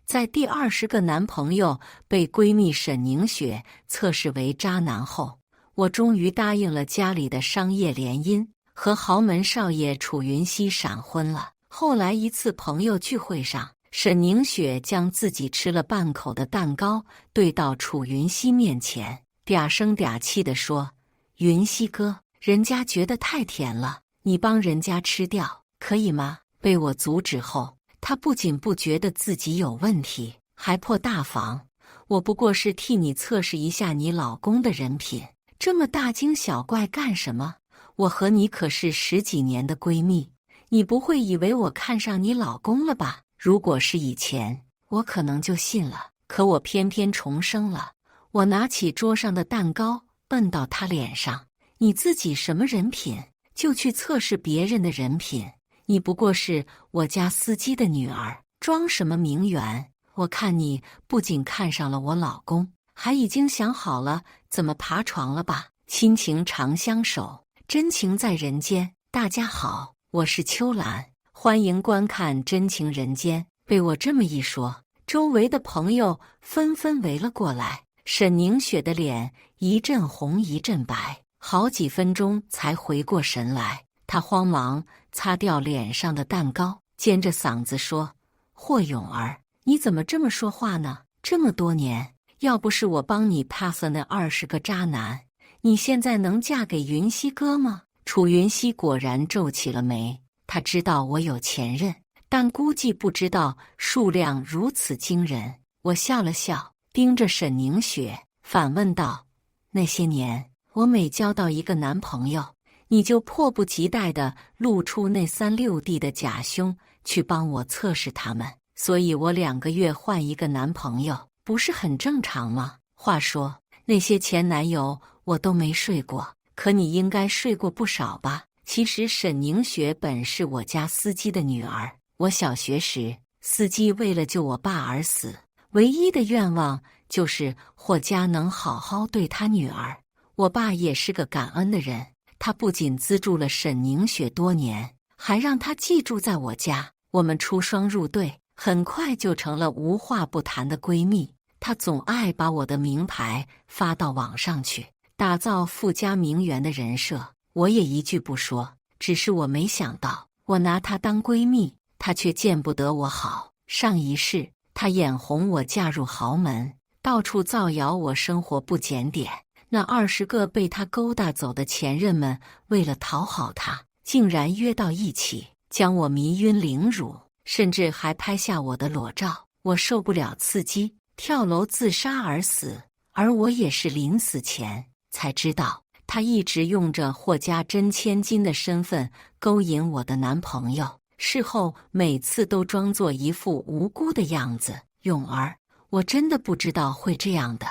在第20个男朋友被闺蜜沈凝雪测试为渣男后，我终于答应了家里的商业联姻，和豪门少爷楚云熙闪婚了。后来一次朋友聚会上，沈凝雪将自己吃了半口的蛋糕兑到楚云熙面前，嗲声嗲气地说：“云熙哥，人家觉得太甜了，你帮人家吃掉，可以吗？”被我阻止后，他不仅不觉得自己有问题，还颇大方：“我不过是替你测试一下你老公的人品，这么大惊小怪干什么？我和你可是10几年的闺蜜，你不会以为我看上你老公了吧？如果是以前，我可能就信了，可我偏偏重生了。”我拿起桌上的蛋糕奔到他脸上：“你自己什么人品，就去测试别人的人品？你不过是我家司机的女儿，装什么名媛？我看你不仅看上了我老公，还已经想好了怎么爬床了吧？亲情长相守，真情在人间。”大家好，我是秋兰，欢迎观看《真情人间》。被我这么一说，周围的朋友纷纷围了过来。沈凝雪的脸一阵红一阵白，好几分钟才回过神来。她慌忙擦掉脸上的蛋糕，尖着嗓子说：“霍永儿，你怎么这么说话呢？这么多年，要不是我帮你 pass 了那20个渣男，你现在能嫁给云熙哥吗？”楚云熙果然皱起了眉，他知道我有前任，但估计不知道数量如此惊人。我笑了笑，盯着沈凝雪反问道：“那些年，我每交到一个男朋友，你就迫不及待地露出那3、6弟的假胸去帮我测试他们，所以我2个月换一个男朋友，不是很正常吗？话说，那些前男友我都没睡过，可你应该睡过不少吧？”其实沈凝雪本是我家司机的女儿，我小学时，司机为了救我爸而死，唯一的愿望就是霍家能好好对他女儿。我爸也是个感恩的人，他不仅资助了沈凝雪多年，还让她寄住在我家。我们出双入对，很快就成了无话不谈的闺蜜。他总爱把我的名牌发到网上去，打造富家名媛的人设，我也一句不说。只是我没想到，我拿她当闺蜜，她却见不得我好。上一世，她眼红我嫁入豪门，到处造谣我生活不检点。那20个被她勾搭走的前任们，为了讨好她，竟然约到一起，将我迷晕凌辱，甚至还拍下我的裸照。我受不了刺激，跳楼自杀而死。而我也是临死前才知道，她一直用着霍家真千金的身份勾引我的男朋友，事后每次都装作一副无辜的样子。永儿，我真的不知道会这样的。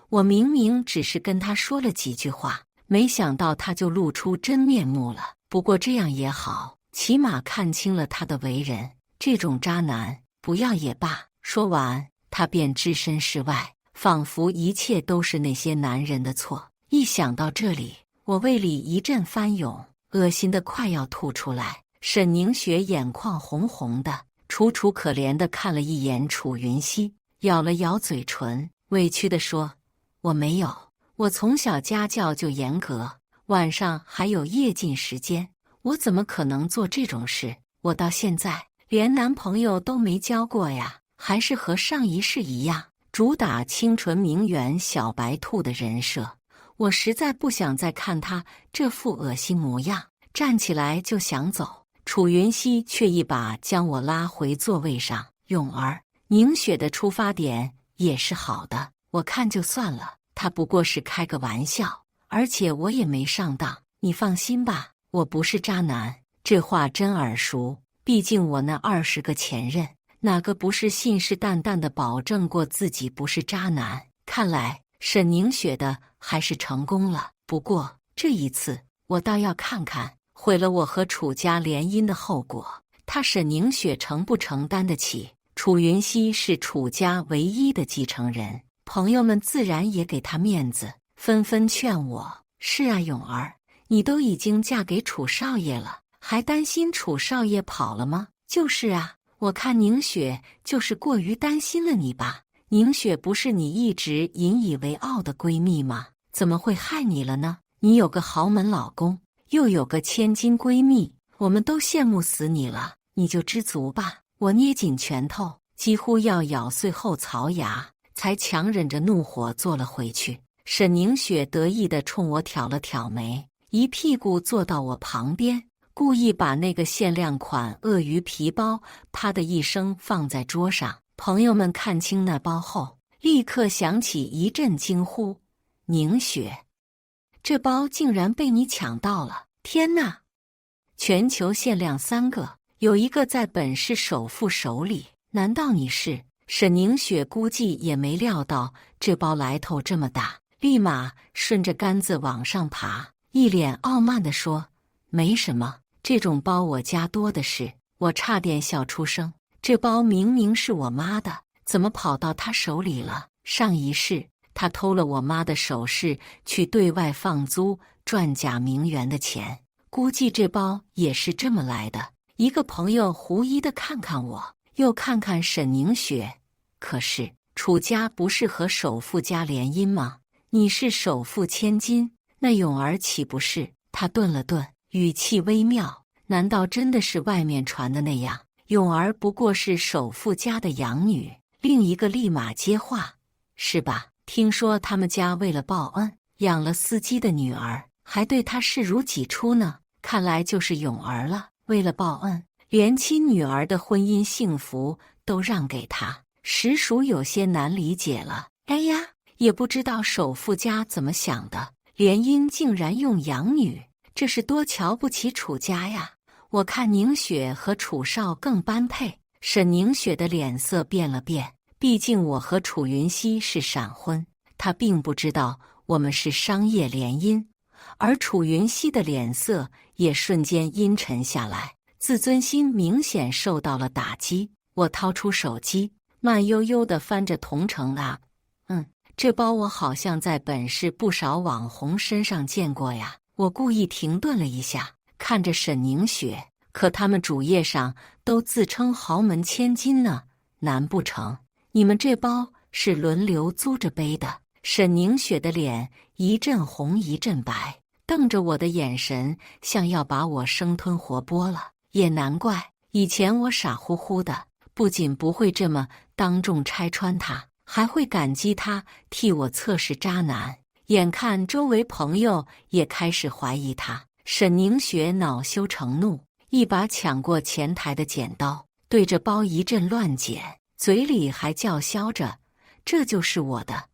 我明明只是跟他说了几句话，没想到他就露出真面目了。不过这样也好，起码看清了他的为人。这种渣男不要也罢。说完，他便置身事外，仿佛一切都是那些男人的错。一想到这里，我胃里一阵翻涌，恶心得快要吐出来。沈凝雪眼眶红红的，楚楚可怜地看了一眼楚云熙，咬了咬嘴唇，委屈地说：“我没有，我从小家教就严格，晚上还有夜禁时间，我怎么可能做这种事？我到现在连男朋友都没交过呀，还是和上一世一样，主打清纯名媛小白兔的人设。我实在不想再看他这副恶心模样，站起来就想走。”楚云熙却一把将我拉回座位上：“永儿，凝雪的出发点也是好的，我看就算了，他不过是开个玩笑，而且我也没上当，你放心吧，我不是渣男。”这话真耳熟，毕竟我那20个前任，哪个不是信誓旦旦地保证过自己不是渣男？看来沈凝雪的还是成功了。不过这一次，我倒要看看毁了我和楚家联姻的后果，他沈凝雪承不承担得起？楚云熙是楚家唯一的继承人，朋友们自然也给他面子，纷纷劝我：“是啊，永儿，你都已经嫁给楚少爷了，还担心楚少爷跑了吗？”“就是啊，我看宁雪就是过于担心了你吧？宁雪不是你一直引以为傲的闺蜜吗？怎么会害你了呢？你有个豪门老公，又有个千金闺蜜，我们都羡慕死你了，你就知足吧。我捏紧拳头，几乎要咬碎后槽牙，才强忍着怒火坐了回去。沈凝雪得意地冲我挑了挑眉，一屁股坐到我旁边，故意把那个限量款鳄鱼皮包啪的一声放在桌上。朋友们看清那包后，立刻响起一阵惊呼：凝雪，这包竟然被你抢到了！天哪！全球限量3个，有一个在本市首富手里，难道你是？沈凝雪估计也没料到这包来头这么大，立马顺着杆子往上爬，一脸傲慢地说：没什么，这种包我家多的是。我差点笑出声，这包明明是我妈的，怎么跑到她手里了？上一世她偷了我妈的首饰去对外放租赚假名媛的钱，估计这包也是这么来的。一个朋友狐疑地看看我，又看看沈凝雪。可是楚家不是和首富家联姻吗？你是首富千金，那咏儿岂不是？他顿了顿，语气微妙，难道真的是外面传的那样？咏儿不过是首富家的养女。另一个立马接话：是吧？听说他们家为了报恩，养了司机的女儿，还对他视如己出呢。看来就是咏儿了，为了报恩，连亲女儿的婚姻幸福都让给他，实属有些难理解了。哎呀，也不知道首富家怎么想的，联姻竟然用养女，这是多瞧不起楚家呀！我看宁雪和楚少更般配。沈凝雪的脸色变了变，毕竟我和楚云熙是闪婚，她并不知道我们是商业联姻。而楚云熙的脸色也瞬间阴沉下来，自尊心明显受到了打击。我掏出手机，慢悠悠地翻着同城啊，这包我好像在本市不少网红身上见过呀。我故意停顿了一下，看着沈凝雪，可他们主页上都自称豪门千金呢，难不成你们这包是轮流租着背的？沈凝雪的脸一阵红一阵白，瞪着我的眼神像要把我生吞活剥了。也难怪以前我傻乎乎的，不仅不会这么当众拆穿他，还会感激他替我测试渣男。眼看周围朋友也开始怀疑他，沈凝雪恼羞成怒，一把抢过前台的剪刀，对着包一阵乱剪，嘴里还叫嚣着：这就是我的，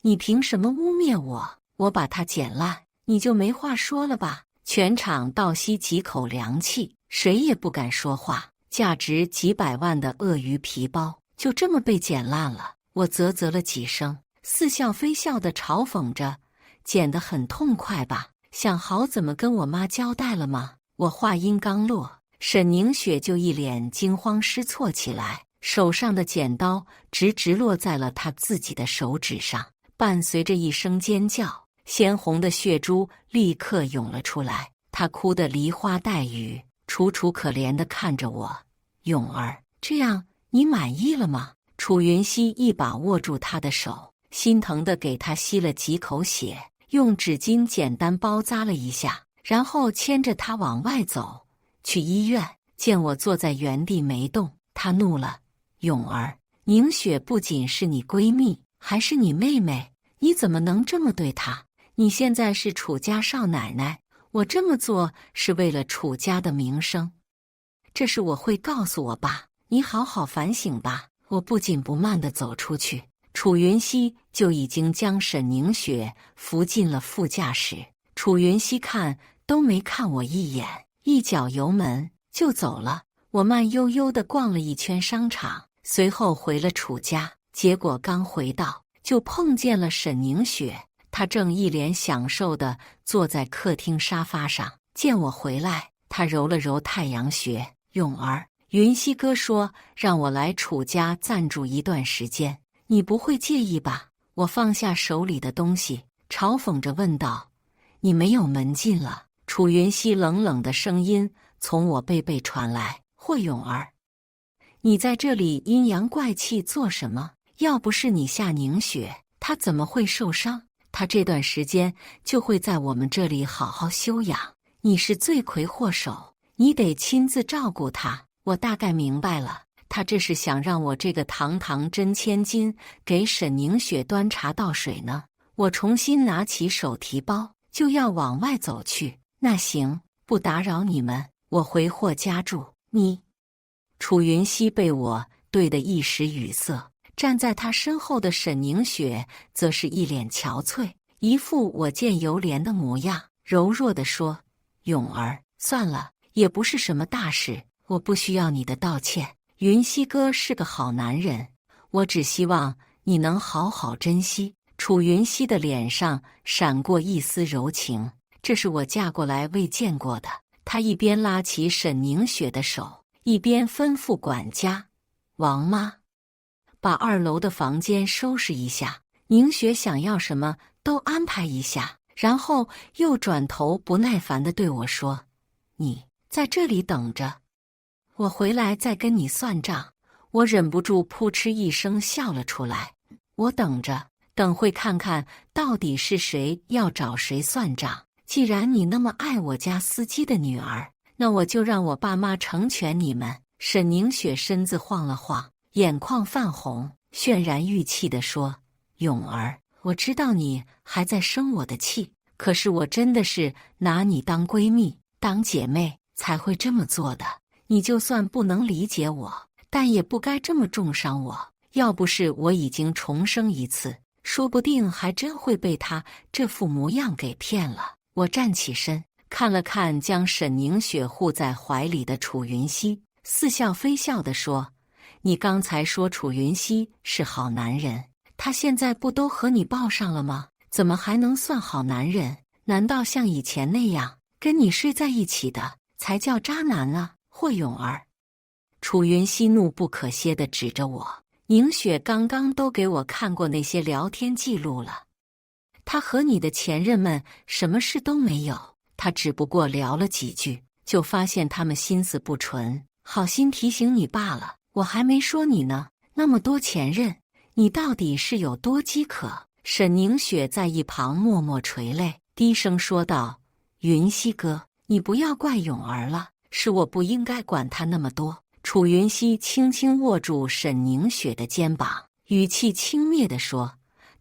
你凭什么污蔑我？我把它剪烂，你就没话说了吧？全场倒吸几口凉气，谁也不敢说话。价值几百万的鳄鱼皮包就这么被剪烂了。我啧啧了几声，似笑非笑地嘲讽着：剪得很痛快吧？想好怎么跟我妈交代了吗？我话音刚落，沈凝雪就一脸惊慌失措起来，手上的剪刀直落在了她自己的手指上，伴随着一声尖叫，鲜红的血珠立刻涌了出来。她哭得梨花带雨，楚楚可怜地看着我：咏儿，这样你满意了吗？楚云熙一把握住她的手，心疼地给她吸了几口血，用纸巾简单包扎了一下，然后牵着她往外走，去医院。见我坐在原地没动，她怒了：咏儿，凝雪不仅是你闺蜜，还是你妹妹，你怎么能这么对她？你现在是楚家少奶奶，我这么做是为了楚家的名声，这事我会告诉我爸，你好好反省吧。我不紧不慢地走出去，楚云熙就已经将沈凝雪扶进了副驾驶。楚云熙看都没看我一眼，一脚油门就走了。我慢悠悠地逛了一圈商场，随后回了楚家。结果刚回到，就碰见了沈凝雪，她正一脸享受地坐在客厅沙发上。见我回来，她揉了揉太阳穴：咏儿，云熙哥说让我来楚家暂住一段时间，你不会介意吧？我放下手里的东西，嘲讽着问道：你没有门禁了？楚云熙冷冷的声音从我背传来：霍咏儿，你在这里阴阳怪气做什么？要不是你夏凝雪，她怎么会受伤？她这段时间就会在我们这里好好休养。你是罪魁祸首，你得亲自照顾她。我大概明白了，他这是想让我这个堂堂真千金给沈凝雪端茶倒水呢。我重新拿起手提包，就要往外走去。那行，不打扰你们，我回霍家住。你……楚云熙被我对得一时语塞，站在他身后的沈凝雪则是一脸憔悴，一副我见犹怜的模样，柔弱地说：“永儿，算了，也不是什么大事，我不需要你的道歉。云熙哥是个好男人，我只希望你能好好珍惜。”楚云熙的脸上闪过一丝柔情，这是我嫁过来未见过的。他一边拉起沈凝雪的手，一边吩咐管家：“王妈，把2楼的房间收拾一下，凝雪想要什么都安排一下。”然后又转头不耐烦地对我说：“你在这里等着，我回来再跟你算账。”我忍不住扑哧一声笑了出来。我等着，等会看看到底是谁要找谁算账。既然你那么爱我家司机的女儿，那我就让我爸妈成全你们。沈凝雪身子晃了晃，眼眶泛红，渲然欲泣地说：“永儿，我知道你还在生我的气，可是我真的是拿你当闺蜜、当姐妹才会这么做的。你就算不能理解我，但也不该这么重伤我。要不是我已经重生一次，说不定还真会被他这副模样给骗了。”我站起身，看了看将沈凝雪护在怀里的楚云熙，似笑非笑地说：“你刚才说楚云熙是好男人，他现在不都和你抱上了吗？怎么还能算好男人？难道像以前那样跟你睡在一起的才叫渣男啊？”霍永儿，楚云熙怒不可遏地指着我：“凝雪刚刚都给我看过那些聊天记录了，他和你的前任们什么事都没有，他只不过聊了几句，就发现他们心思不纯，好心提醒你罢了。我还没说你呢，那么多前任，你到底是有多饥渴？”沈凝雪在一旁默默垂泪，低声说道：“云熙哥，你不要怪永儿了，是我不应该管他那么多。”楚云熙轻轻握住沈凝雪的肩膀，语气轻蔑地说：“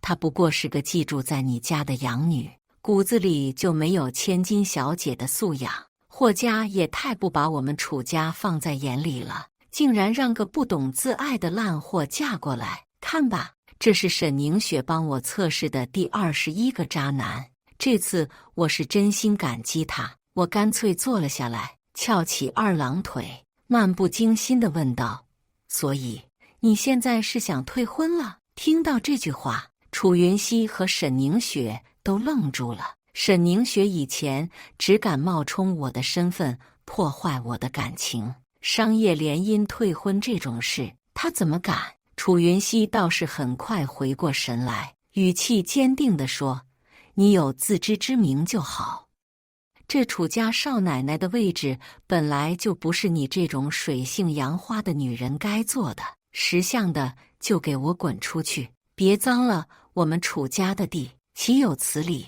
她不过是个寄住在你家的养女，骨子里就没有千金小姐的素养。霍家也太不把我们楚家放在眼里了，竟然让个不懂自爱的烂货嫁过来。看吧，这是沈凝雪帮我测试的第21个渣男。这次我是真心感激他。”我干脆坐了下来，翘起2郎腿，漫不经心地问道：“所以你现在是想退婚了？”听到这句话，楚云熙和沈凝雪都愣住了。沈凝雪以前只敢冒充我的身份破坏我的感情，商业联姻退婚这种事，她怎么敢？楚云熙倒是很快回过神来，语气坚定地说：“你有自知之明就好。这楚家少奶奶的位置本来就不是你这种水性杨花的女人该做的，识相的就给我滚出去，别脏了我们楚家的地，岂有此理！”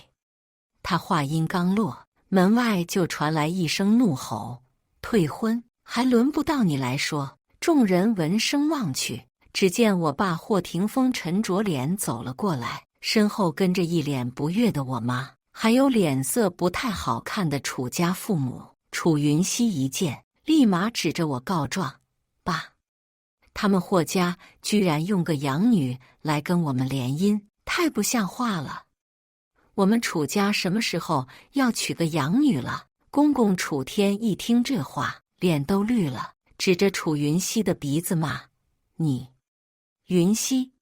他话音刚落，门外就传来一声怒吼：“退婚还轮不到你来说！”众人闻声望去，只见我爸霍霆锋沉着脸走了过来，身后跟着一脸不悦的我妈，还有脸色不太好看的楚家父母。楚云熙一见，立马指着我告状：“爸，他们霍家居然用个养女来跟我们联姻，太不像话了！我们楚家什么时候要娶个养女了？”公公楚天一听这话，脸都绿了，指着楚云熙的鼻子骂：“你，云熙，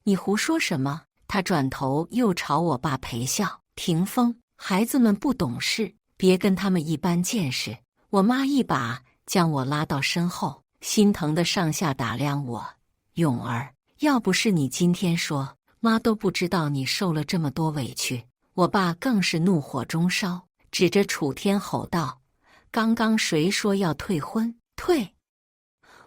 你胡说什么？”他转头又朝我爸陪笑：“霆锋，孩子们不懂事，别跟他们一般见识。”我妈一把将我拉到身后，心疼的上下打量我：“永儿，要不是你今天说，妈都不知道你受了这么多委屈。”我爸更是怒火中烧，指着楚天吼道：“刚刚谁说要退婚？退！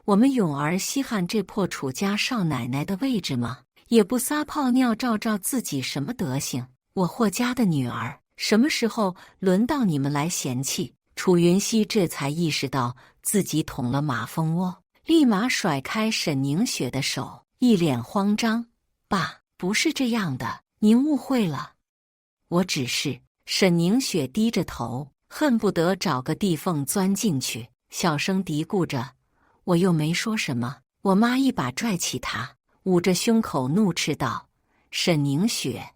我们永儿稀罕这破楚家少奶奶的位置吗？也不撒泡尿照照自己什么德行？我霍家的女儿，什么时候轮到你们来嫌弃？楚云熙这才意识到自己捅了马蜂窝，立马甩开沈凝雪的手，一脸慌张：“爸，不是这样的，您误会了。我只是……”沈凝雪低着头，恨不得找个地缝钻进去，小声嘀咕着：“我又没说什么。”我妈一把拽起她，捂着胸口怒斥道：“沈凝雪，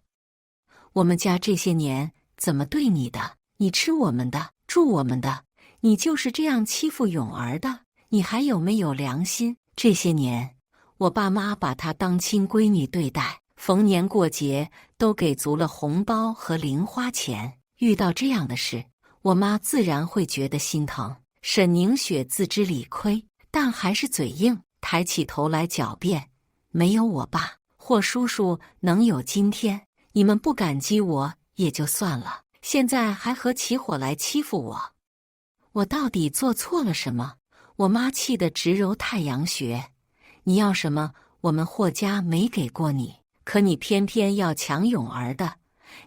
我们家这些年怎么对你的？你吃我们的，住我们的，你就是这样欺负永儿的？你还有没有良心？这些年，我爸妈把她当亲闺女对待，逢年过节都给足了红包和零花钱。遇到这样的事，我妈自然会觉得心疼。”沈凝雪自知理亏，但还是嘴硬，抬起头来狡辩：“没有我爸霍叔叔能有今天，你们不感激我也就算了，现在还合起伙来欺负我，我到底做错了什么？”我妈气得直揉太阳穴：“你要什么，我们霍家没给过你，可你偏偏要抢永儿的，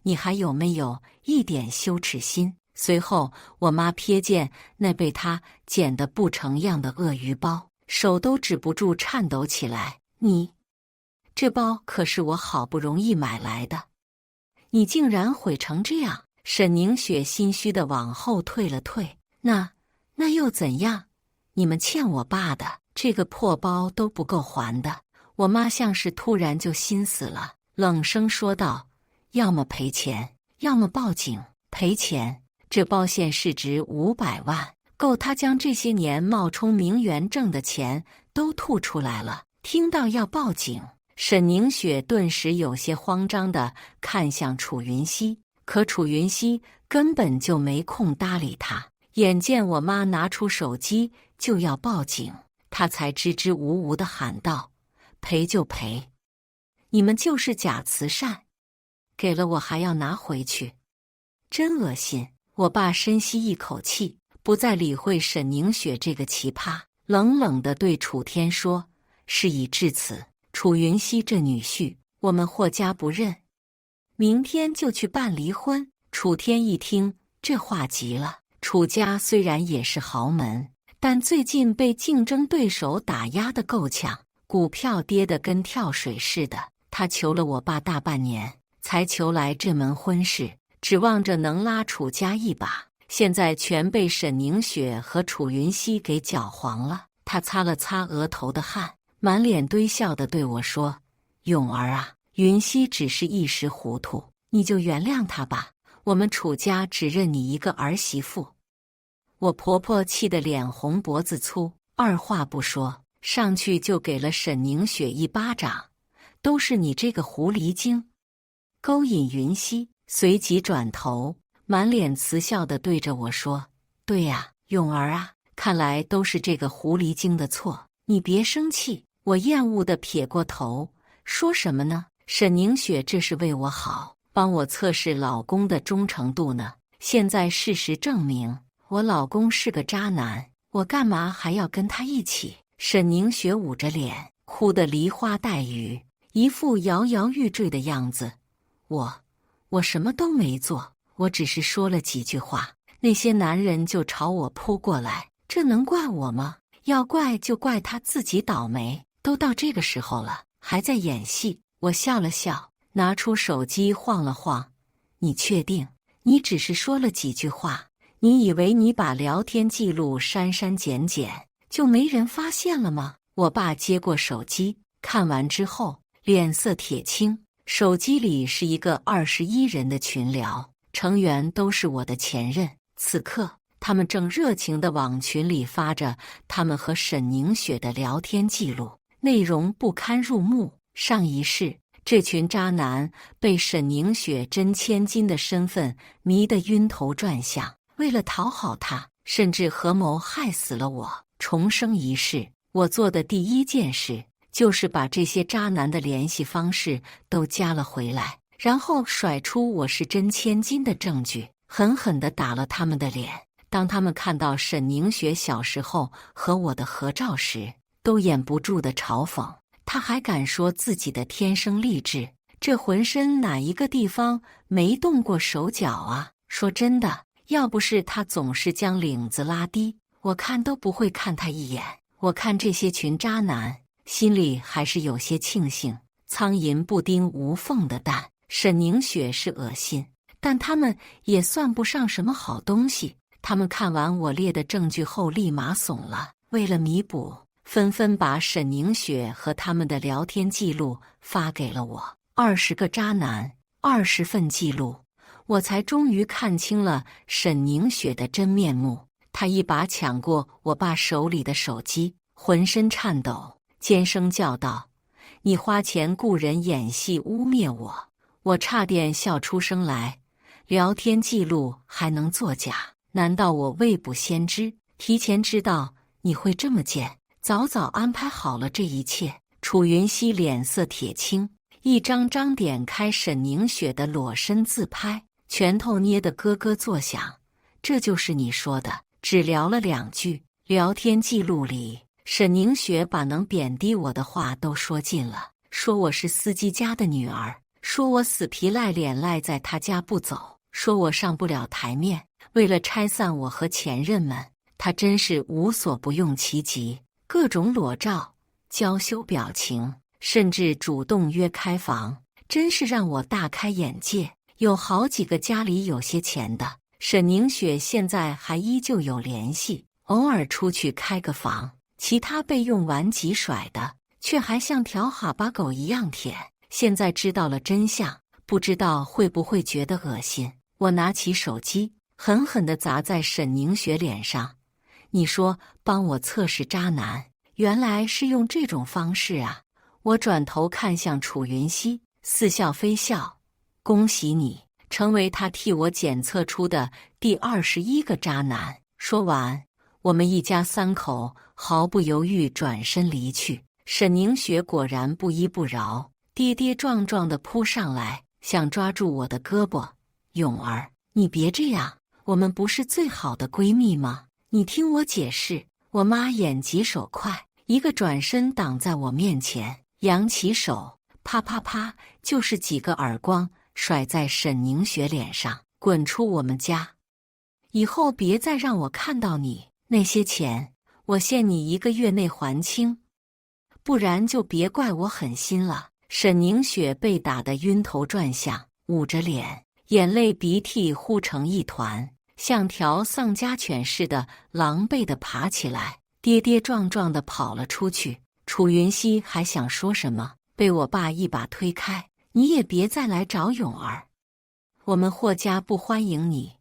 你还有没有一点羞耻心？”随后，我妈瞥见那被她捡得不成样的鳄鱼包，手都止不住颤抖起来：“你，这包可是我好不容易买来的，你竟然毁成这样！”沈凝雪心虚地往后退了退：“那又怎样？你们欠我爸的，这个破包都不够还的。”我妈像是突然就心死了，冷声说道：“要么赔钱，要么报警。赔钱，这包现市值500万，够他将这些年冒充名媛挣的钱都吐出来了。”听到要报警，沈凝雪顿时有些慌张地看向楚云熙，可楚云熙根本就没空搭理他。眼见我妈拿出手机就要报警，他才支支吾吾地喊道：“赔就赔，你们就是假慈善，给了我还要拿回去，真恶心！”我爸深吸一口气，不再理会沈凝雪这个奇葩，冷冷地对楚天说：“事已至此，楚云熙这女婿，我们霍家不认，明天就去办离婚。”楚天一听这话急了，楚家虽然也是豪门，但最近被竞争对手打压得够呛，股票跌得跟跳水似的。他求了我爸大半年，才求来这门婚事，指望着能拉楚家一把，现在全被沈凝雪和楚云熙给搅黄了。他擦了擦额头的汗，满脸堆笑地对我说：“永儿啊，云熙只是一时糊涂，你就原谅他吧。我们楚家只认你一个儿媳妇。”我婆婆气得脸红脖子粗，二话不说，上去就给了沈凝雪一巴掌：“都是你这个狐狸精，勾引云熙！”随即转头，满脸慈笑地对着我说：“对呀，永儿啊，看来都是这个狐狸精的错，你别生气。”我厌恶地撇过头，说什么呢？沈凝雪这是为我好，帮我测试老公的忠诚度呢。现在事实证明，我老公是个渣男，我干嘛还要跟他一起？沈凝雪捂着脸，哭得梨花带雨，一副摇摇欲坠的样子。我什么都没做，我只是说了几句话，那些男人就朝我扑过来，这能怪我吗？要怪就怪他自己倒霉，都到这个时候了，还在演戏。我笑了笑，拿出手机晃了晃：“你确定？你只是说了几句话？你以为你把聊天记录删删减减，就没人发现了吗？”我爸接过手机，看完之后，脸色铁青。手机里是一个21人的群聊，成员都是我的前任。此刻，他们正热情地往群里发着他们和沈凝雪的聊天记录，内容不堪入目。上一世，这群渣男被沈凝雪真千金的身份迷得晕头转向，为了讨好她，甚至合谋害死了我。重生一世，我做的第一件事就是把这些渣男的联系方式都加了回来，然后甩出我是真千金的证据，狠狠地打了他们的脸。当他们看到沈凝雪小时候和我的合照时，都掩不住的嘲讽。他还敢说自己的天生丽质，这浑身哪一个地方没动过手脚啊？说真的，要不是他总是将领子拉低，我看都不会看他一眼。我看这些群渣男，心里还是有些庆幸。苍蝇不叮无缝的蛋，沈凝雪是恶心，但他们也算不上什么好东西。他们看完我列的证据后立马怂了，为了弥补，纷纷把沈凝雪和他们的聊天记录发给了我。20个渣男，20份记录，我才终于看清了沈凝雪的真面目。她一把抢过我爸手里的手机，浑身颤抖，尖声叫道：“你花钱雇人演戏污蔑我！”我差点笑出声来。聊天记录还能作假？难道我未卜先知，提前知道你会这么贱，早早安排好了这一切？楚云熙脸色铁青，一张张点开沈凝雪的裸身自拍，拳头捏得咯咯作响。这就是你说的，只聊了2句。聊天记录里，沈凝雪把能贬低我的话都说尽了，说我是司机家的女儿，说我死皮赖脸赖在他家不走，说我上不了台面。为了拆散我和前任们，他真是无所不用其极，各种裸照、娇羞表情，甚至主动约开房，真是让我大开眼界。有好几个家里有些钱的，沈凝雪现在还依旧有联系，偶尔出去开个房。其他被用完即甩的，却还像条哈巴狗一样舔。现在知道了真相，不知道会不会觉得恶心。我拿起手机，狠狠地砸在沈凝雪脸上。你说帮我测试渣男，原来是用这种方式啊！我转头看向楚云熙，似笑非笑。恭喜你，成为他替我检测出的第21个渣男。说完，我们一家3口毫不犹豫转身离去。沈凝雪果然不依不饶，跌跌撞撞地扑上来，想抓住我的胳膊。咏儿，你别这样，我们不是最好的闺蜜吗？你听我解释。我妈眼疾手快，一个转身挡在我面前，扬起手，啪啪啪就是几个耳光，甩在沈凝雪脸上。滚出我们家！以后别再让我看到你。那些钱，我限你1个月内还清，不然就别怪我狠心了。沈凝雪被打得晕头转向，捂着脸，眼泪鼻涕糊成一团，像条丧家犬似的狼狈地爬起来，跌跌撞撞地跑了出去。楚云熙还想说什么，被我爸一把推开。你也别再来找咏儿，我们霍家不欢迎你。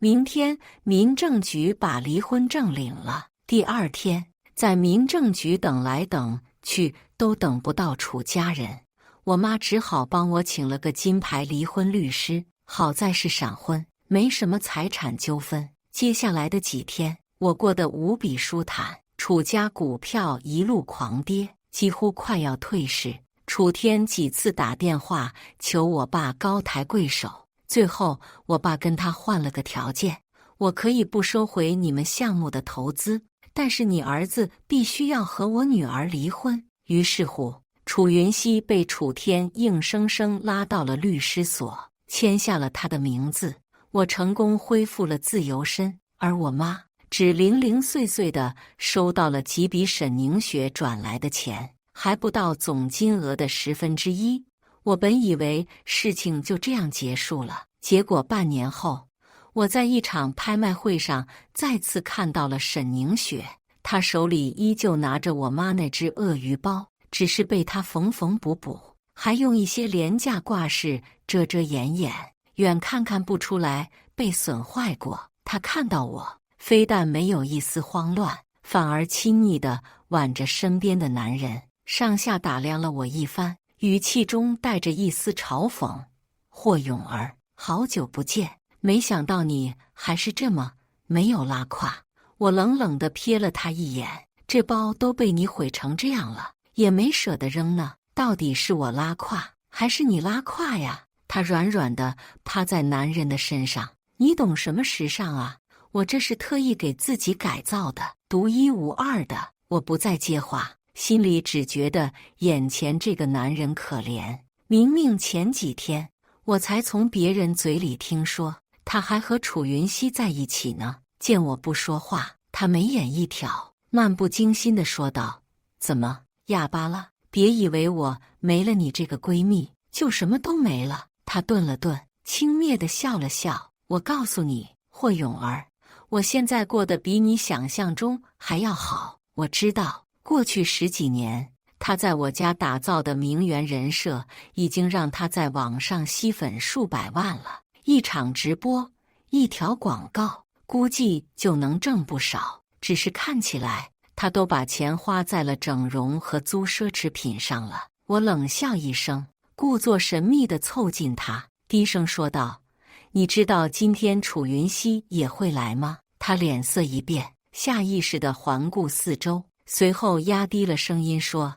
明天民政局把离婚证领了。第2天，在民政局等来等去都等不到楚家人，我妈只好帮我请了个金牌离婚律师。好在是闪婚，没什么财产纠纷。接下来的几天，我过得无比舒坦。楚家股票一路狂跌，几乎快要退市。楚天几次打电话求我爸高抬贵手，最后我爸跟他换了个条件，我可以不收回你们项目的投资，但是你儿子必须要和我女儿离婚。于是乎，楚云熙被楚天硬生生拉到了律师所，签下了他的名字。我成功恢复了自由身，而我妈只零零碎碎地收到了几笔沈凝雪转来的钱，还不到总金额的1/10。我本以为事情就这样结束了，结果半年后，我在一场拍卖会上再次看到了沈凝雪，她手里依旧拿着我妈那只鳄鱼包，只是被她缝缝补补，还用一些廉价挂饰遮遮掩掩，远看看不出来被损坏过。她看到我，非但没有一丝慌乱，反而亲昵地挽着身边的男人，上下打量了我一番，语气中带着一丝嘲讽：“霍咏儿，好久不见，没想到你还是这么没有拉胯。”我冷冷地瞥了他一眼，这包都被你毁成这样了，也没舍得扔呢。到底是我拉胯，还是你拉胯呀？他软软地趴在男人的身上。你懂什么时尚啊？我这是特意给自己改造的，独一无二的。我不再接话，心里只觉得眼前这个男人可怜。明明前几天我才从别人嘴里听说他还和楚云熙在一起呢。见我不说话，他眉眼一挑，漫不经心地说道：“怎么哑巴了？别以为我没了你这个闺蜜就什么都没了。”他顿了顿，轻蔑地笑了笑：“我告诉你，霍永儿，我现在过得比你想象中还要好。我知道，过去10几年，他在我家打造的名媛人设，已经让他在网上吸粉数百万了。一场直播，一条广告，估计就能挣不少。只是看起来，他都把钱花在了整容和租奢侈品上了。”我冷笑一声，故作神秘地凑近他，低声说道：“你知道今天楚云熙也会来吗？”他脸色一变，下意识地环顾四周，随后压低了声音说：“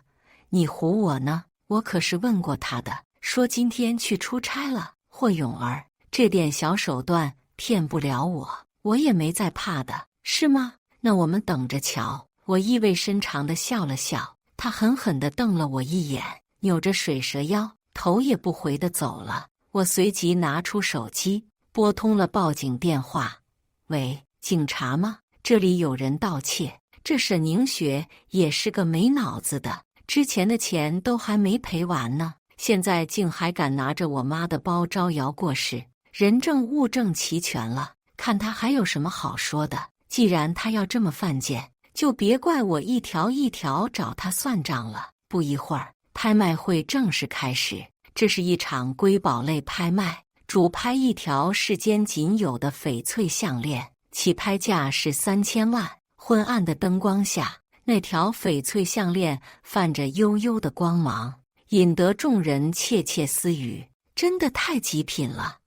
你唬我呢？我可是问过他的，说今天去出差了。霍永儿，这点小手段骗不了我，我也没在怕的，是吗？那我们等着瞧。”我意味深长地笑了笑，他狠狠地瞪了我一眼，扭着水蛇腰，头也不回地走了。我随即拿出手机，拨通了报警电话。“喂，警察吗？这里有人盗窃。这沈凝雪也是个没脑子的，之前的钱都还没赔完呢，现在竟还敢拿着我妈的包招摇过市，人证物证齐全了，看他还有什么好说的。既然他要这么犯贱，就别怪我一条一条找他算账了。”不一会儿，拍卖会正式开始。这是一场瑰宝类拍卖，主拍一条世间仅有的翡翠项链，起拍价是3000万。昏暗的灯光下，那条翡翠项链泛着幽幽的光芒，引得众人窃窃私语：真的太极品了，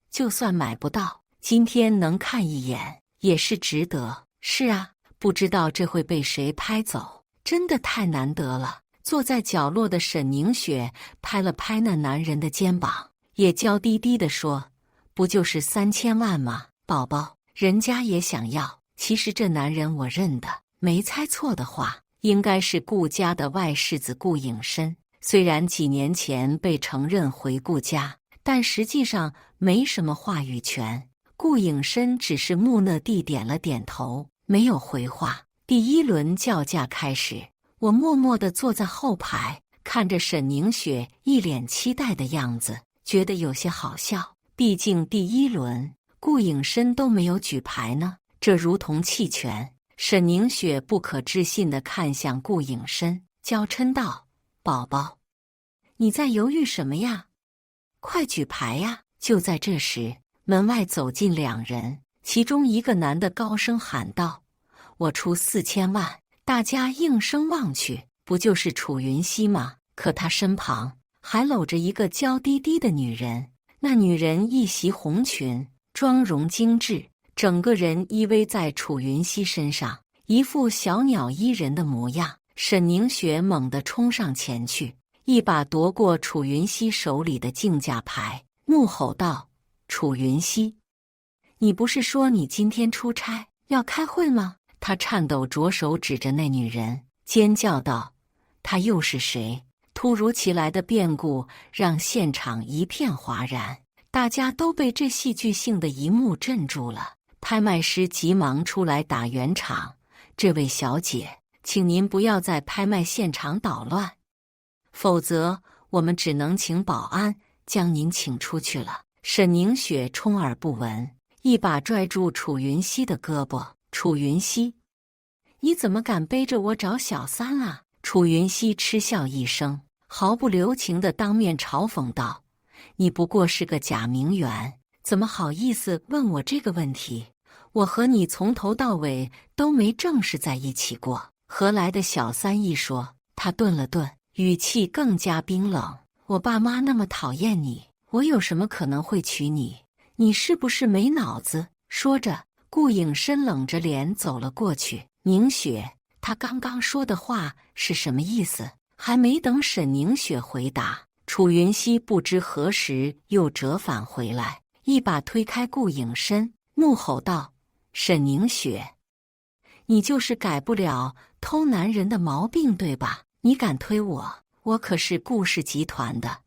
就算买不到，今天能看一眼也是值得。是啊，不知道这会被谁拍走，真的太难得了。坐在角落的沈凝雪拍了拍那男人的肩膀，也娇滴滴地说：“不就是3000万吗？宝宝，人家也想要。”其实这男人我认得，没猜错的话，应该是顾家的外世子顾影深。虽然几年前被承认回顾家，但实际上没什么话语权。顾影深只是木讷地点了点头，没有回话。第一轮叫价开始，我默默地坐在后排，看着沈凝雪一脸期待的样子，觉得有些好笑。毕竟第一轮顾影深都没有举牌呢，这如同弃权。沈凝雪不可置信地看向顾影深，娇嗔道：“宝宝，你在犹豫什么呀？快举牌呀！”就在这时，门外走进2人，其中一个男的高声喊道：“我出4000万！”大家应声望去，不就是楚云熙吗？可他身旁还搂着一个娇滴滴的女人，那女人一袭红裙，妆容精致，整个人依偎在楚云熙身上，一副小鸟依人的模样。沈凝雪猛地冲上前去，一把夺过楚云熙手里的竞价牌，怒吼道：“楚云熙，你不是说你今天出差要开会吗？”他颤抖着手指着那女人，尖叫道：“她又是谁？”突如其来的变故让现场一片哗然，大家都被这戏剧性的一幕镇住了。拍卖师急忙出来打圆场：“这位小姐，请您不要在拍卖现场捣乱，否则我们只能请保安将您请出去了。”沈凝雪充耳不闻，一把拽住楚云熙的胳膊：“楚云熙，你怎么敢背着我找小三啊？”楚云熙嗤笑一声，毫不留情地当面嘲讽道：“你不过是个假名媛，怎么好意思问我这个问题？我和你从头到尾都没正式在一起过，何来的小三一说？”他顿了顿，语气更加冰冷：“我爸妈那么讨厌你，我有什么可能会娶你？你是不是没脑子？”说着，顾影深冷着脸走了过去。“凝雪，他刚刚说的话是什么意思？”还没等沈凝雪回答，楚云熙不知何时又折返回来，一把推开顾影深，怒吼道：“沈凝雪，你就是改不了偷男人的毛病，对吧？你敢推我？我可是顾氏集团的。”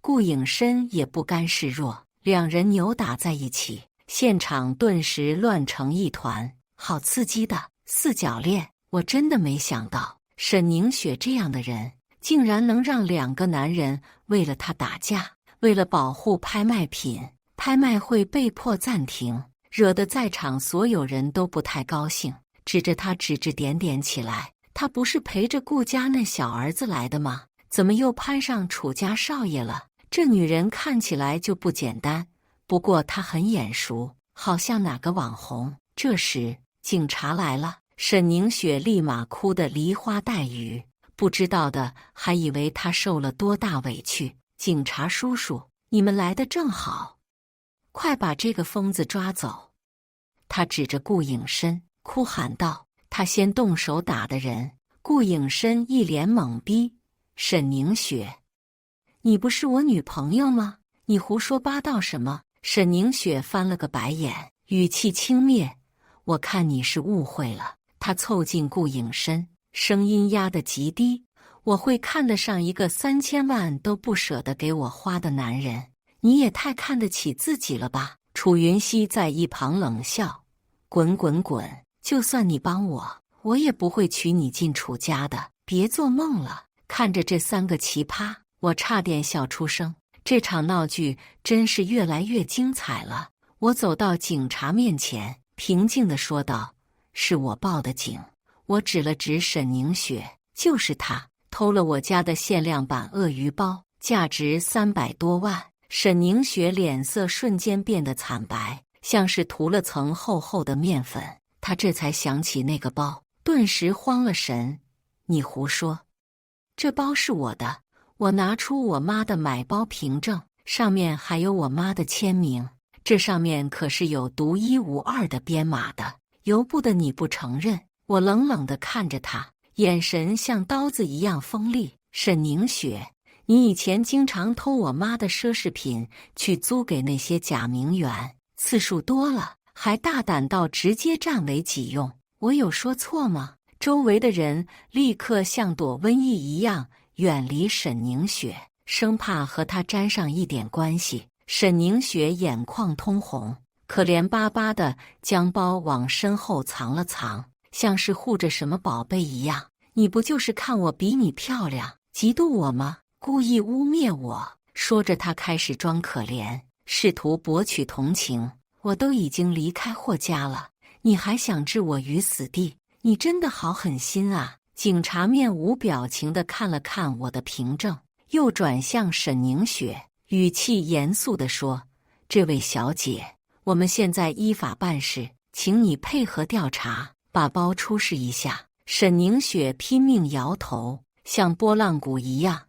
顾影深也不甘示弱，两人扭打在一起，现场顿时乱成一团。好刺激的四角恋！我真的没想到，沈凝雪这样的人，竟然能让两个男人为了她打架。为了保护拍卖品，拍卖会被迫暂停，惹得在场所有人都不太高兴，指着他指指点点起来。他不是陪着顾家那小儿子来的吗？怎么又攀上楚家少爷了？这女人看起来就不简单，不过她很眼熟，好像哪个网红。这时警察来了，沈凝雪立马哭得梨花带雨，不知道的还以为她受了多大委屈。警察叔叔，你们来得正好，快把这个疯子抓走！他指着顾影深，哭喊道：“他先动手打的人。”顾影深一脸懵逼：“沈凝雪，你不是我女朋友吗？你胡说八道什么？”沈凝雪翻了个白眼，语气轻蔑：“我看你是误会了。”他凑近顾影深，声音压得极低：“我会看得上一个3000万都不舍得给我花的男人？你也太看得起自己了吧！”楚云熙在一旁冷笑：“滚滚滚！就算你帮我，我也不会娶你进楚家的，别做梦了！”看着这三个奇葩，我差点笑出声。这场闹剧真是越来越精彩了。我走到警察面前，平静地说道：“是我报的警。”我指了指沈凝雪：“就是他。”偷了我家的限量版鳄鱼包，价值300多万。沈凝雪脸色瞬间变得惨白，像是涂了层厚厚的面粉。她这才想起那个包，顿时慌了神。你胡说！这包是我的，我拿出我妈的买包凭证，上面还有我妈的签名，这上面可是有独一无二的编码的。由不得你不承认！我冷冷地看着他，眼神像刀子一样锋利。沈凝雪，你以前经常偷我妈的奢侈品去租给那些假名媛，次数多了，还大胆到直接占为己用，我有说错吗？周围的人立刻像躲瘟疫一样远离沈凝雪，生怕和她沾上一点关系。沈凝雪眼眶通红，可怜巴巴地将包往身后藏了藏，像是护着什么宝贝一样。你不就是看我比你漂亮，嫉妒我吗？故意污蔑我。说着，他开始装可怜，试图博取同情。我都已经离开霍家了，你还想置我于死地？你真的好狠心啊！警察面无表情地看了看我的凭证，又转向沈凝雪，语气严肃地说：“这位小姐，我们现在依法办事，请你配合调查，把包出示一下。”沈凝雪拼命摇头，像拨浪鼓一样：“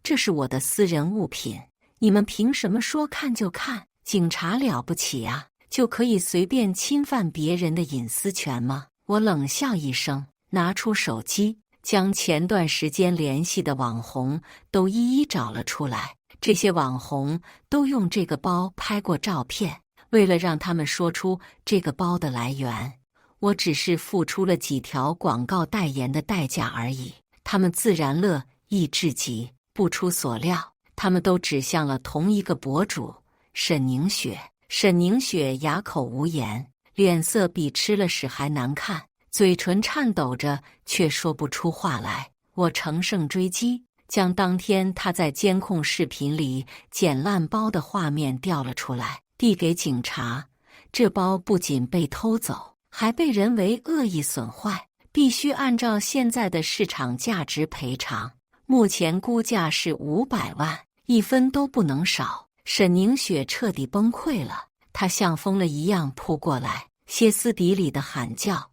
这是我的私人物品，你们凭什么说看就看？警察了不起啊，就可以随便侵犯别人的隐私权吗？”我冷笑一声，拿出手机，将前段时间联系的网红都一一找了出来。这些网红都用这个包拍过照片，为了让他们说出这个包的来源，我只是付出了几条广告代言的代价而已。他们自然乐意至极。不出所料，他们都指向了同一个博主沈凝雪。沈凝雪哑口无言，脸色比吃了屎还难看，嘴唇颤抖着，却说不出话来。我乘胜追击，将当天他在监控视频里捡烂包的画面调了出来，递给警察。这包不仅被偷走，还被人为恶意损坏，必须按照现在的市场价值赔偿。目前估价是500万，一分都不能少。沈凝雪彻底崩溃了，她像疯了一样扑过来，歇斯底里地喊叫：“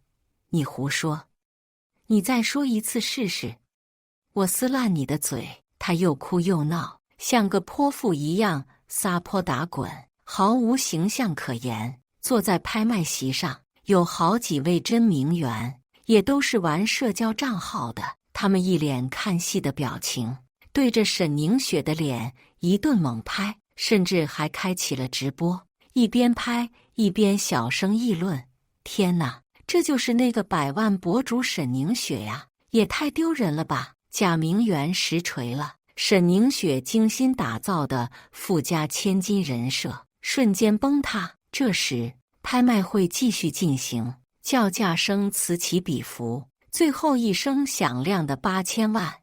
你胡说！你再说一次试试！我撕烂你的嘴！”她又哭又闹，像个泼妇一样撒泼打滚，毫无形象可言。坐在拍卖席上，有好几位真名媛，也都是玩社交账号的。他们一脸看戏的表情，对着沈凝雪的脸一顿猛拍，甚至还开启了直播，一边拍一边小声议论：“天哪，这就是那个百万博主沈凝雪呀，也太丢人了吧！贾明媛实锤了，沈凝雪精心打造的富家千金人设瞬间崩塌。这时，拍卖会继续进行，叫价声此起彼伏，最后一声响亮的8000万，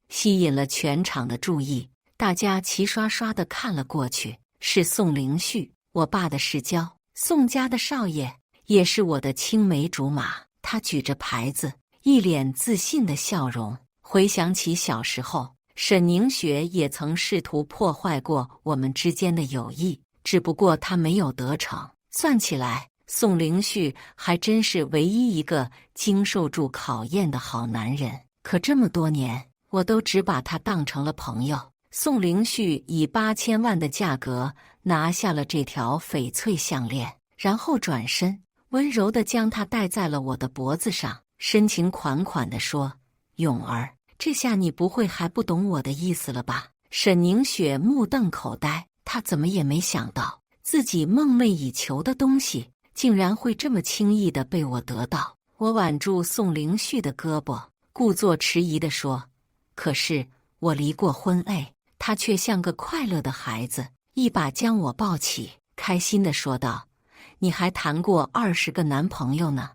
吸引了全场的注意，大家齐刷刷地看了过去。是宋凌旭，我爸的世交，宋家的少爷，也是我的青梅竹马。他举着牌子，一脸自信的笑容。回想起小时候，沈凝雪也曾试图破坏过我们之间的友谊，只不过他没有得逞。算起来，宋凌旭还真是唯一一个经受住考验的好男人。可这么多年，我都只把他当成了朋友。宋凌旭以8000万的价格拿下了这条翡翠项链，然后转身温柔地将它戴在了我的脖子上，深情款款地说：“永儿，这下你不会还不懂我的意思了吧？”沈凝雪目瞪口呆，她怎么也没想到，自己梦寐以求的东西竟然会这么轻易地被我得到。我挽住宋凌旭的胳膊，故作迟疑地说：“可是我离过婚。”他却像个快乐的孩子，一把将我抱起，开心地说道：“你还谈过20个男朋友呢，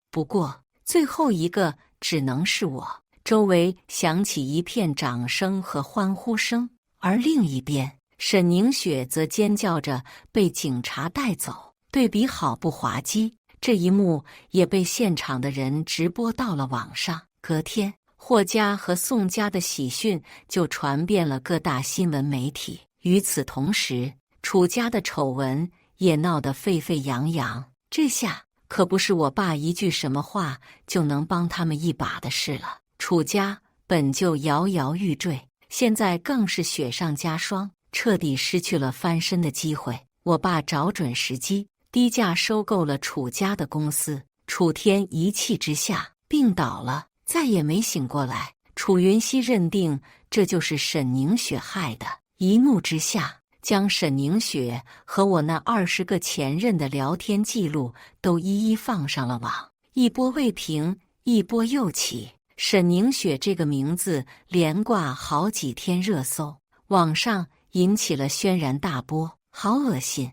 不过最后一个只能是我。”周围响起一片掌声和欢呼声，而另一边，沈凝雪则尖叫着被警察带走。对比好不滑稽，这一幕也被现场的人直播到了网上。隔天，霍家和宋家的喜讯就传遍了各大新闻媒体。与此同时，楚家的丑闻也闹得沸沸扬扬。这下可不是我爸一句什么话就能帮他们一把的事了。楚家本就摇摇欲坠，现在更是雪上加霜，彻底失去了翻身的机会。我爸找准时机，低价收购了楚家的公司。楚天一气之下病倒了，再也没醒过来。楚云熙认定这就是沈凝雪害的，一怒之下将沈凝雪和我那20个前任的聊天记录都一一放上了网。一波未平，一波又起，沈凝雪这个名字连挂好几天热搜，网上引起了轩然大波。好恶心，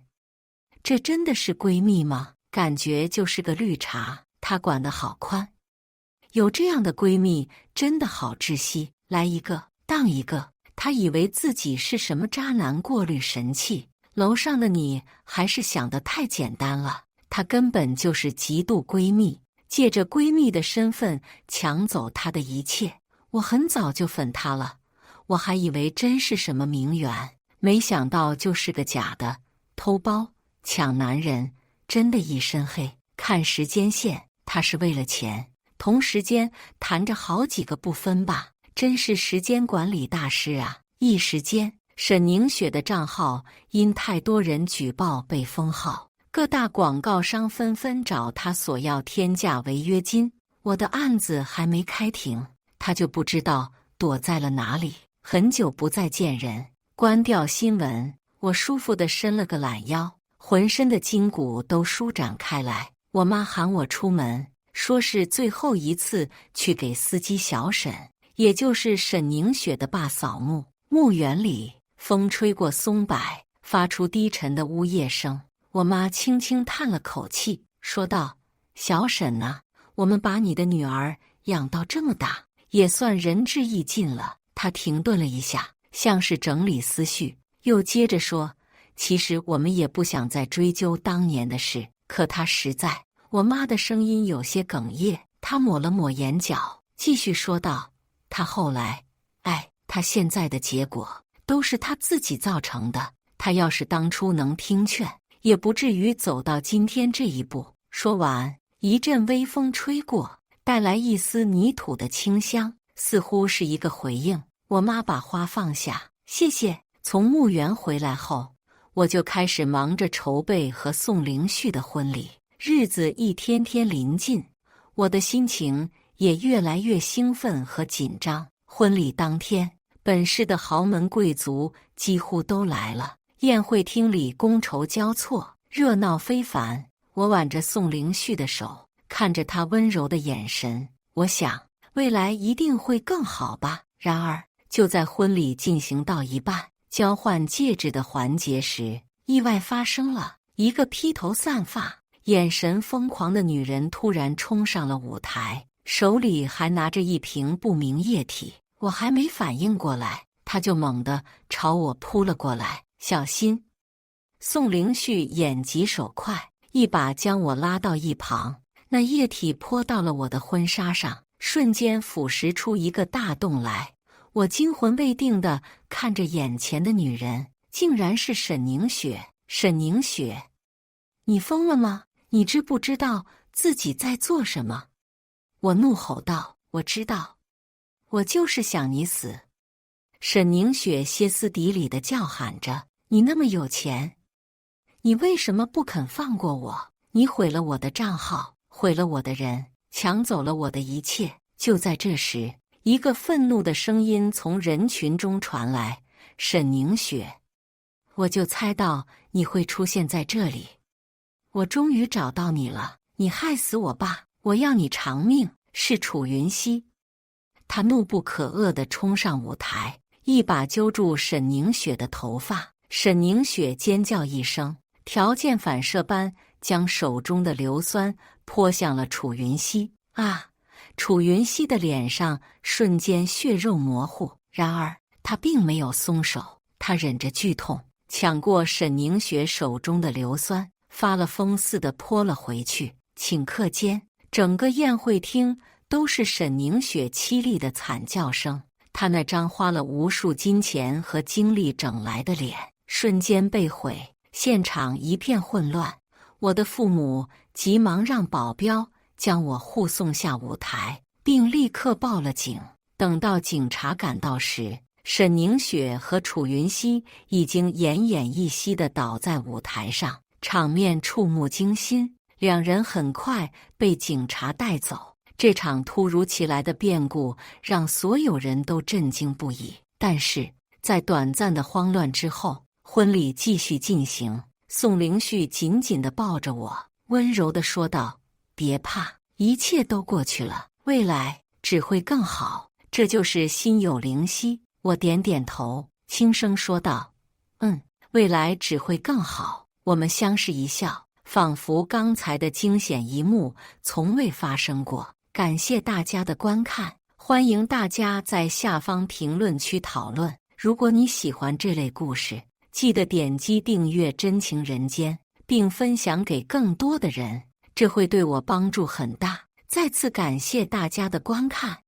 这真的是闺蜜吗？感觉就是个绿茶，她管得好宽。有这样的闺蜜真的好窒息，来一个当一个。她以为自己是什么渣男过滤神器，楼上的你还是想得太简单了。她根本就是嫉妒闺蜜，借着闺蜜的身份抢走她的一切。我很早就粉她了，我还以为真是什么名媛，没想到就是个假的，偷包抢男人，真的一身黑。看时间线，她是为了钱，同时间谈着好几个不分吧，真是时间管理大师啊！一时间，沈凝雪的账号因太多人举报被封号，各大广告商纷纷找她索要天价违约金。我的案子还没开庭，她就不知道躲在了哪里，很久不再见人。关掉新闻，我舒服地伸了个懒腰，浑身的筋骨都舒展开来。我妈喊我出门，说是最后一次去给司机小沈，也就是沈凝雪的爸扫墓。墓园里，风吹过松柏，发出低沉的呜咽声。我妈轻轻叹了口气，说道：“小沈啊，我们把你的女儿养到这么大，也算仁至义尽了。”她停顿了一下，像是整理思绪，又接着说：“其实我们也不想再追究当年的事，可她实在……”我妈的声音有些哽咽，她抹了抹眼角，继续说道：“她后来，她现在的结果都是她自己造成的。她要是当初能听劝，也不至于走到今天这一步。”说完，一阵微风吹过，带来一丝泥土的清香，似乎是一个回应。我妈把花放下，谢谢。从墓园回来后，我就开始忙着筹备和宋凌旭的婚礼。日子一天天临近，我的心情也越来越兴奋和紧张。婚礼当天，本市的豪门贵族几乎都来了，宴会厅里觥筹交错，热闹非凡。我挽着宋凌旭的手，看着他温柔的眼神，我想未来一定会更好吧。然而，就在婚礼进行到一半，交换戒指的环节时，意外发生了。一个披头散发、眼神疯狂的女人突然冲上了舞台，手里还拿着一瓶不明液体。我还没反应过来，她就猛地朝我扑了过来。小心！宋凌旭眼疾手快，一把将我拉到一旁。那液体泼到了我的婚纱上，瞬间腐蚀出一个大洞来。我惊魂未定地看着眼前的女人，竟然是沈凝雪。沈凝雪，你疯了吗？你知不知道自己在做什么？我怒吼道：我知道，我就是想你死。沈凝雪歇斯底里地叫喊着：你那么有钱，你为什么不肯放过我？你毁了我的账号，毁了我的人，抢走了我的一切。就在这时，一个愤怒的声音从人群中传来：沈凝雪，我就猜到你会出现在这里，我终于找到你了，你害死我吧，我要你偿命。是楚云熙。他怒不可遏地冲上舞台，一把揪住沈凝雪的头发。沈凝雪尖叫一声，条件反射般将手中的硫酸泼向了楚云熙。啊！楚云熙的脸上瞬间血肉模糊，然而他并没有松手，他忍着剧痛，抢过沈凝雪手中的硫酸，发了疯似的泼了回去。顷刻间，整个宴会厅都是沈凝雪凄厉的惨叫声。她那张花了无数金钱和精力整来的脸，瞬间被毁，现场一片混乱。我的父母急忙让保镖将我护送下舞台，并立刻报了警。等到警察赶到时，沈凝雪和楚云熙已经奄奄一息地倒在舞台上，场面触目惊心。两人很快被警察带走。这场突如其来的变故让所有人都震惊不已。但是在短暂的慌乱之后，婚礼继续进行。宋凌旭紧紧地抱着我，温柔地说道：别怕，一切都过去了，未来只会更好。这就是心有灵犀。我点点头，轻声说道：未来只会更好。我们相视一笑，仿佛刚才的惊险一幕从未发生过。感谢大家的观看，欢迎大家在下方评论区讨论。如果你喜欢这类故事，记得点击订阅真情人间，并分享给更多的人，这会对我帮助很大。再次感谢大家的观看。